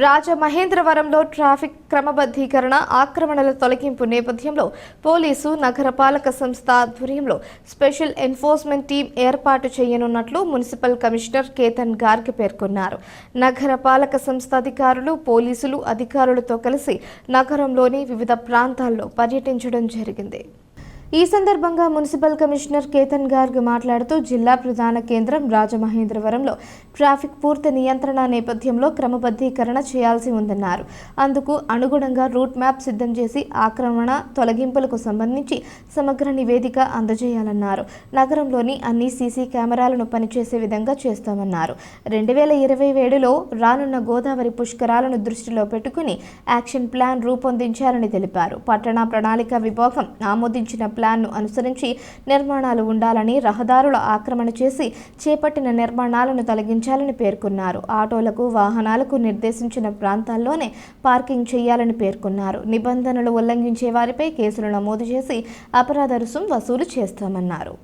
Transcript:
రాజమహేంద్రవరంలో ట్రాఫిక్ క్రమబద్ధీకరణ ఆక్రమణల తొలగింపు నేపథ్యంలో పోలీసు నగరపాలక సంస్థ ఆధ్వర్యంలో స్పెషల్ ఎన్ఫోర్స్మెంట్ టీం ఏర్పాటు చేయనున్నట్లు మున్సిపల్ కమిషనర్ కేతన్ గార్గ్ పేర్కొన్నారు. నగరపాలక సంస్థ అధికారులు, పోలీసులు అధికారులతో కలిసి నగరంలోని వివిధ ప్రాంతాల్లో పర్యటించడం జరిగింది. ఈ సందర్భంగా మున్సిపల్ కమిషనర్ కేతన్ గార్గ్ మాట్లాడుతూ జిల్లా ప్రధాన కేంద్రం రాజమహేంద్రవరంలో ట్రాఫిక్ పూర్తి నియంత్రణ నేపథ్యంలో క్రమబద్ధీకరణ చేయాల్సి ఉందన్నారు. అందుకు అనుగుణంగా రూట్ మ్యాప్ సిద్ధం చేసి ఆక్రమణ తొలగింపులకు సంబంధించి సమగ్ర నివేదిక అందజేయాలన్నారు. నగరంలోని అన్ని సీసీ కెమెరాలను పనిచేసే విధంగా చేస్తామన్నారు. 2027లో రానున్న గోదావరి పుష్కరాలను దృష్టిలో పెట్టుకుని యాక్షన్ ప్లాన్ రూపొందించారని తెలిపారు. పట్టణ ప్రణాళిక విభాగం ఆమోదించిన ప్లాన్ను అనుసరించి నిర్మాణాలు ఉండాలని, రహదారుల ఆక్రమణ చేసి చేపట్టిన నిర్మాణాలను తొలగించాలని పేర్కొన్నారు. ఆటోలకు, వాహనాలకు నిర్దేశించిన ప్రాంతాల్లోనే పార్కింగ్ చేయాలని పేర్కొన్నారు. నిబంధనలు ఉల్లంఘించే వారిపై కేసులు నమోదు చేసి అపరాధ రుసుం వసూలు చేస్తామన్నారు.